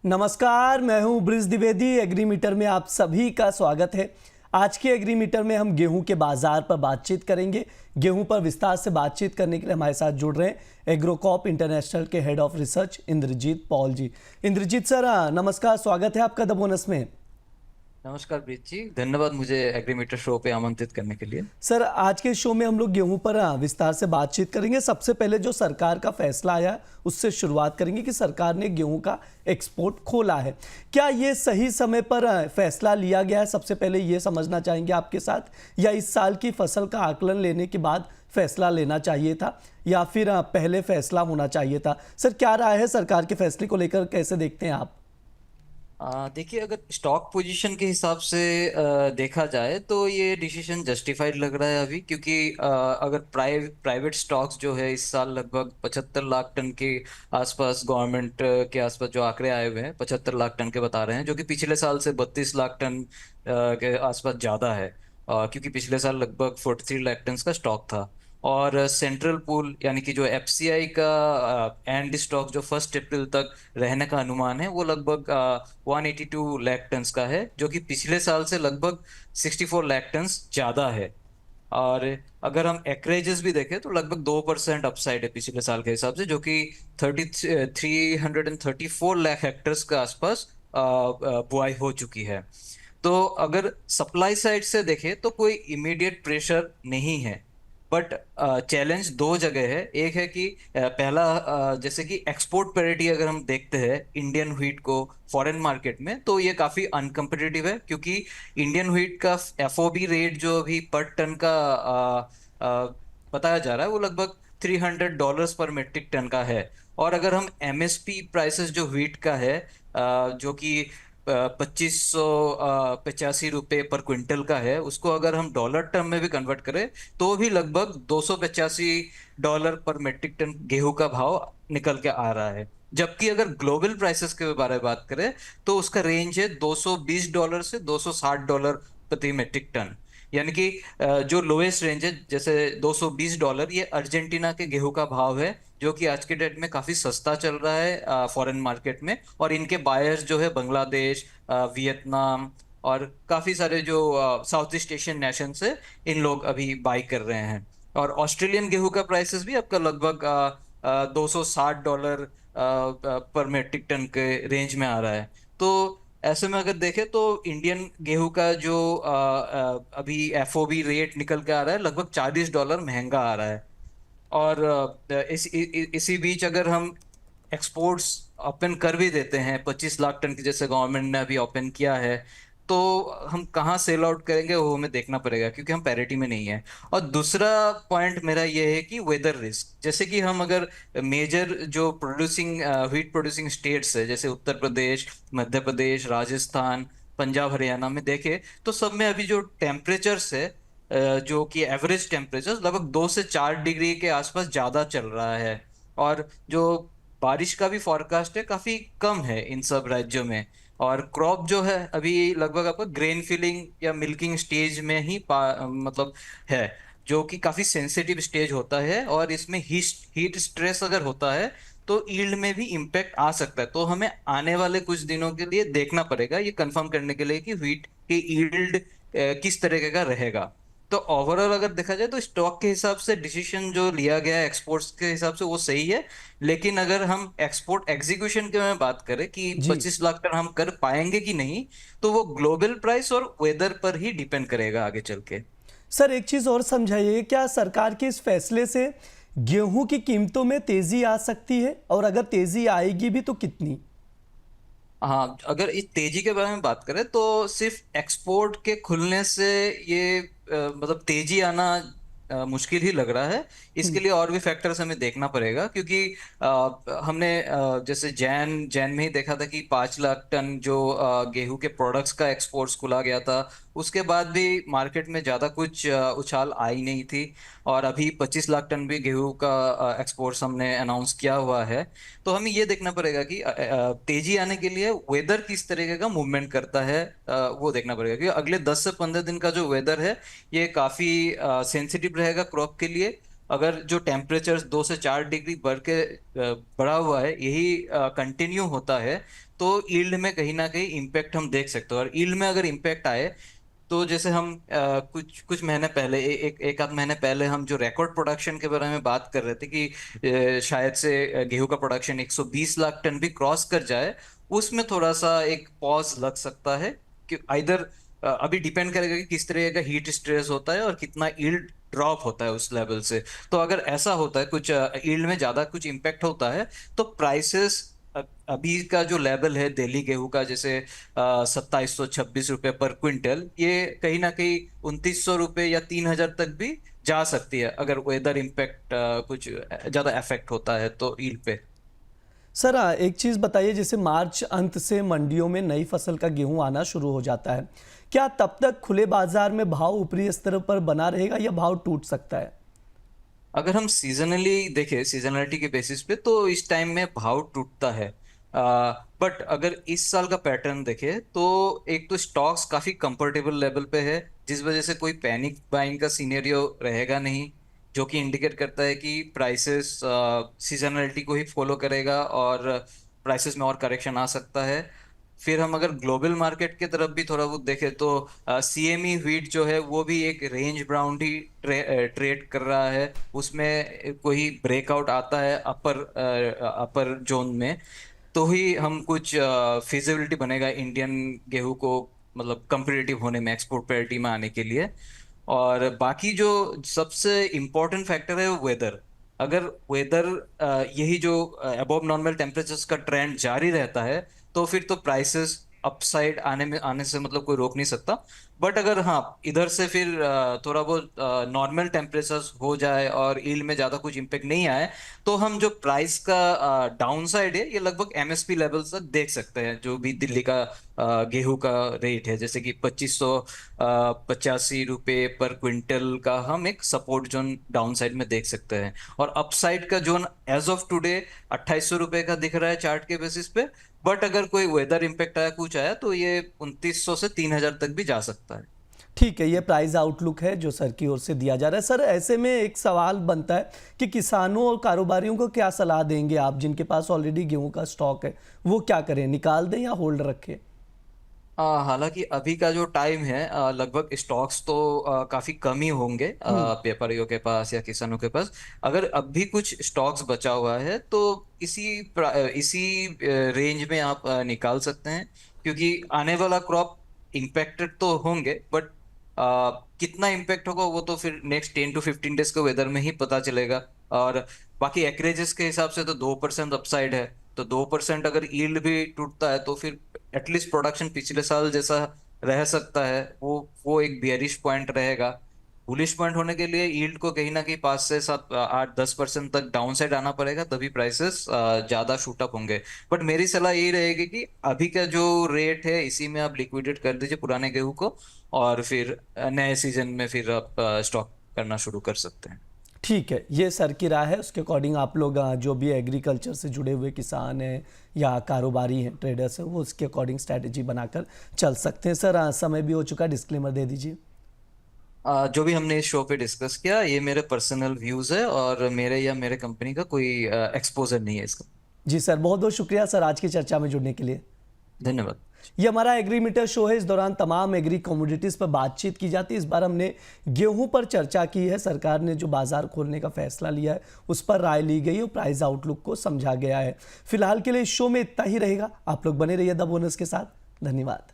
नमस्कार, मैं हूं ब्रिज द्विवेदी। एग्रीमीटर में आप सभी का स्वागत है। आज के एग्रीमीटर में हम गेहूं के बाजार पर बातचीत करेंगे। गेहूं पर विस्तार से बातचीत करने के लिए हमारे साथ जुड़ रहे हैं एग्रोकॉप इंटरनेशनल के head of research Indrajit Paul ji. Indrajit sir, नमस्कार, स्वागत है आपका द बोनस में। नमस्कार ब्रिज जी, धन्यवाद मुझे एग्रीमीटर शो पे आमंत्रित करने के लिए। सर, आज के शो में हम लोग गेहूं पर विस्तार से बातचीत करेंगे। सबसे पहले जो सरकार का फैसला आया उससे शुरुआत करेंगे कि सरकार ने गेहूं का एक्सपोर्ट खोला है। क्या ये सही समय पर फैसला लिया गया है? सबसे पहले ये समझना चाहेंगे आपके साथ, या इस साल की फसल का आकलन लेने के बाद फैसला लेना चाहिए था, या फिर पहले फैसला होना चाहिए था? सर, क्या राय है सरकार के फैसले को लेकर, कैसे देखते हैं आप? देखिए, अगर स्टॉक पोजीशन के हिसाब से देखा जाए तो ये डिसीजन जस्टिफाइड लग रहा है अभी, क्योंकि अगर प्राइवेट स्टॉक्स जो है इस साल लगभग 75 लाख टन के आसपास, गवर्नमेंट के आसपास जो आंकड़े आए हुए हैं 75 लाख टन के बता रहे हैं, जो कि पिछले साल से 32 लाख टन के आसपास ज़्यादा है। क्योंकि पिछले साल लगभग 43 लाख टन का स्टॉक था। और सेंट्रल पूल यानी कि जो एफसीआई का एंड स्टॉक जो 1 अप्रैल तक रहने का अनुमान है वो लगभग 182 लाख टन का है, जो कि पिछले साल से लगभग 64 लाख टन ज्यादा है। और अगर हम एक्रेजेस भी देखें तो लगभग 2% अपसाइड है पिछले साल के हिसाब से, जो कि 334 लाख हेक्टर्स के आसपास बुआई हो चुकी है। तो अगर सप्लाई साइड से देखें तो कोई इमीडिएट प्रेशर नहीं है, बट चैलेंज दो जगह है। एक है कि पहला, जैसे कि एक्सपोर्ट पैरिटी अगर हम देखते हैं इंडियन व्हीट को फॉरेन मार्केट में, तो ये काफी अनकम्पिटिटिव है, क्योंकि इंडियन व्हीट का एफओबी रेट जो अभी पर टन का बताया जा रहा है वो लगभग $300 पर मेट्रिक टन का है। और अगर हम एमएसपी प्राइसेस जो व्हीट का है, जो कि 2585 रुपये पर क्विंटल का है, उसको अगर हम डॉलर टर्म में भी कन्वर्ट करें तो भी लगभग $285 पर मेट्रिक टन गेहूं का भाव निकल के आ रहा है। जबकि अगर ग्लोबल प्राइसेस के बारे में बात करें तो उसका रेंज है $220 से $260 प्रति मेट्रिक टन। यानी कि जो लोएस्ट रेंज है, जैसे $220, ये अर्जेंटीना के गेहूं का भाव है, जो कि आज के डेट में काफी सस्ता चल रहा है फॉरेन मार्केट में। और इनके बायर्स जो है बांग्लादेश, वियतनाम और काफी सारे जो साउथ ईस्ट एशियन नेशन से इन लोग अभी बाई कर रहे हैं। और ऑस्ट्रेलियन गेहूं का प्राइसेस भी आपका लगभग $260 पर मेट्रिक टन के रेंज में आ रहा है। तो ऐसे में अगर देखें तो इंडियन गेहूं का जो अभी एफओबी रेट निकल के आ रहा है लगभग $40 महंगा आ रहा है। और इसी बीच अगर हम एक्सपोर्ट्स ओपन कर भी देते हैं 25 लाख टन की, जैसे गवर्नमेंट ने अभी ओपन किया है, तो हम कहाँ सेल आउट करेंगे वो हमें देखना पड़ेगा, क्योंकि हम पैरिटी में नहीं है। और दूसरा पॉइंट मेरा ये है कि वेदर रिस्क, जैसे कि हम अगर मेजर जो प्रोड्यूसिंग व्हीट प्रोड्यूसिंग स्टेट्स है, जैसे उत्तर प्रदेश, मध्य प्रदेश, राजस्थान, पंजाब, हरियाणा में देखें तो सब में अभी जो टेम्परेचर्स है, जो कि एवरेज टेम्परेचर लगभग 2 से 4 डिग्री के आसपास ज्यादा चल रहा है। और जो बारिश का भी फॉरकास्ट है काफी कम है इन सब राज्यों में। और क्रॉप जो है अभी लगभग आपका ग्रेन फिलिंग या मिल्किंग स्टेज में ही मतलब है, जो कि काफी सेंसिटिव स्टेज होता है। और इसमें हीट स्ट्रेस अगर होता है तो ईल्ड में भी इम्पेक्ट आ सकता है। तो हमें आने वाले कुछ दिनों के लिए देखना पड़ेगा ये कंफर्म करने के लिए कि व्हीट की ईल्ड किस तरीके का रहेगा। तो ओवरऑल अगर देखा जाए तो स्टॉक के हिसाब से डिसीजन जो लिया गया है एक्सपोर्ट्स के हिसाब से वो सही है। लेकिन अगर हम एक्सपोर्ट एग्जीक्यूशन के में बात करें कि जी। 25 लाख टन हम कर पाएंगे कि नहीं, तो वो ग्लोबल प्राइस और वेदर पर ही डिपेंड करेगा आगे चल के। सर, एक चीज़ और समझाइए, क्या सरकार के इस फैसले से गेहूं की कीमतों में तेजी आ सकती है, और अगर तेजी आएगी भी तो कितनी? हाँ, अगर इस तेजी के बारे में बात करें तो सिर्फ एक्सपोर्ट के खुलने से ये मतलब तेजी आना मुश्किल ही लग रहा है। इसके लिए और भी फैक्टर्स हमें देखना पड़ेगा, क्योंकि हमने जैसे जैन जैन में ही देखा था कि 5 लाख टन जो गेहूं के प्रोडक्ट्स का एक्सपोर्ट्स खुला गया था, उसके बाद भी मार्केट में ज़्यादा कुछ उछाल आई नहीं थी। और अभी 25 लाख टन भी गेहूं का एक्सपोर्ट्स हमने अनाउंस किया हुआ है। तो हमें ये देखना पड़ेगा कि तेजी आने के लिए वेदर किस तरीके का मूवमेंट करता है, वो देखना पड़ेगा, क्योंकि अगले 10 से 15 दिन का जो वेदर है ये काफी सेंसिटिव रहेगा क्रॉप के लिए। अगर जो टेम्परेचर 2 से 4 डिग्री बढ़ के बढ़ा हुआ है यही कंटिन्यू होता है, तो ईल्ड में कहीं ना कहीं इम्पैक्ट हम देख सकते हैं। और ईल्ड में अगर इम्पैक्ट आए तो जैसे हम कुछ कुछ महीने पहले एक आध महीने पहले हम जो रिकॉर्ड प्रोडक्शन के बारे में बात कर रहे थे कि शायद से गेहूं का प्रोडक्शन 120 लाख टन भी क्रॉस कर जाए, उसमें थोड़ा सा एक पॉज लग सकता है कि आइदर अभी डिपेंड करेगा कि किस तरह का हीट स्ट्रेस होता है और कितना यील्ड ड्रॉप होता है उस लेवल से। तो अगर ऐसा होता है, कुछ यील्ड में ज्यादा कुछ इम्पैक्ट होता है, तो प्राइसेस अभी का जो लेवल है दिल्ली गेहूं का, जैसे 2726 रुपये पर क्विंटल, ये कहीं ना कहीं 2900 रुपये या 3000 तक भी जा सकती है अगर वेदर इम्पैक्ट कुछ ज्यादा इफेक्ट होता है तो ईल्ड पे। सर एक चीज़ बताइए, जैसे मार्च अंत से मंडियों में नई फसल का गेहूं आना शुरू हो जाता है, क्या तब तक खुले बाजार में भाव ऊपरी स्तर पर बना रहेगा या भाव टूट सकता है? अगर हम सीजनली देखें, सीजनलिटी के बेसिस पे, तो इस टाइम में भाव टूटता है। बट अगर इस साल का पैटर्न देखें तो एक तो स्टॉक्स काफी कंफर्टेबल लेवल पे है, जिस वजह से कोई पैनिक बाइंग का सिनेरियो रहेगा नहीं, जो कि इंडिकेट करता है कि प्राइसेस सीजनलिटी को ही फॉलो करेगा और प्राइसेस में और करेक्शन आ सकता है। फिर हम अगर ग्लोबल मार्केट की तरफ भी थोड़ा बहुत देखें तो सीएमई व्हीट जो है वो भी एक रेंज बाउंड ही ट्रेड कर रहा है। उसमें कोई ब्रेकआउट आता है अपर जोन में, तो ही हम कुछ फिजिबिलिटी बनेगा इंडियन गेहूं को, मतलब कंपिटिटिव होने में, एक्सपोर्ट पैरिटी में आने के लिए। और बाकी जो सबसे इम्पोर्टेंट फैक्टर है वो वेदर। अगर वेदर यही जो अबव नॉर्मल टेम्परेचर्स का ट्रेंड जारी रहता है, तो फिर तो प्राइसेस अपसाइड आने से मतलब कोई रोक नहीं सकता। बट अगर हाँ इधर से फिर थोड़ा बहुत नॉर्मल टेम्परेचर्स हो जाए और यील्ड में ज्यादा कुछ इम्पेक्ट नहीं आए, तो हम जो प्राइस का डाउन साइड है ये लगभग एमएसपी लेवल तक देख सकते हैं। जो भी दिल्ली का गेहूं का रेट है, जैसे कि 2585 रुपये पर क्विंटल का हम एक सपोर्ट जोन डाउन साइड में देख सकते हैं। और अपसाइड का जोन एज ऑफ टुडे 2800 रुपये का दिख रहा है चार्ट के बेसिस पे। बट अगर कोई वेदर इम्पेक्ट आया, कुछ आया, तो ये 2900 से 3000 तक भी जा सकता है। ठीक है, ये प्राइस आउटलुक है जो सर की ओर से दिया जा रहा है। सर ऐसे में एक सवाल बनता है कि किसानों और कारोबारियों को क्या सलाह देंगे आप, जिनके पास ऑलरेडी गेहूं का स्टॉक है, वो क्या करें, निकाल दें या होल्ड रखें? हालांकि अभी का जो टाइम है, लगभग स्टॉक्स तो काफी कम ही होंगे व्यापारियों के पास या किसानों के पास। अगर अब भी कुछ स्टॉक्स बचा हुआ है तो इसी रेंज में आप निकाल सकते हैं, क्योंकि आने वाला क्रॉप इम्पेक्टेड तो होंगे, बट कितना इम्पेक्ट होगा वो तो फिर नेक्स्ट 10 to 15 डेज के वेदर में ही पता चलेगा। और बाकी एक्रेजेस के हिसाब से तो 2% अपसाइड है, तो 2% अगर यील्ड भी टूटता है तो फिर एटलीस्ट प्रोडक्शन पिछले साल जैसा रह सकता है। वो एक बियरिश पॉइंट रहेगा। बुलिश पॉइंट होने के लिए यील्ड को कहीं ना कहीं 5 से 7 8 10% तक डाउन साइड आना पड़ेगा, तभी प्राइसेस ज्यादा शूट अप होंगे। बट मेरी सलाह यही रहेगी कि अभी का जो रेट है इसी में आप लिक्विडेट कर दीजिए पुराने गेहूं को, और फिर नए सीजन में फिर आप स्टॉक करना शुरू कर सकते हैं। ठीक है, ये सर की राय है। उसके अकॉर्डिंग आप लोग जो भी एग्रीकल्चर से जुड़े हुए किसान हैं या कारोबारी हैं, ट्रेडर्स हैं, वो उसके अकॉर्डिंग स्ट्रैटेजी बनाकर चल सकते हैं। सर समय भी हो चुका, डिस्क्लेमर दे दीजिए। जो भी हमने इस शो पे डिस्कस किया ये मेरे पर्सनल व्यूज है, और मेरे या मेरे कंपनी का कोई एक्सपोजर नहीं है इसका। जी सर, बहुत बहुत शुक्रिया सर आज की चर्चा में जुड़ने के लिए। धन्यवाद। ये हमारा एग्रीमीटर शो है। इस दौरान तमाम एग्री कमोडिटीज़ पर बातचीत की जाती है। इस बार हमने गेहूं पर चर्चा की है। सरकार ने जो बाजार खोलने का फैसला लिया है उस पर राय ली गई और प्राइस आउटलुक को समझा गया है। फिलहाल के लिए इस शो में इतना ही रहेगा। आप लोग बने रहिए द बोनस के साथ। धन्यवाद।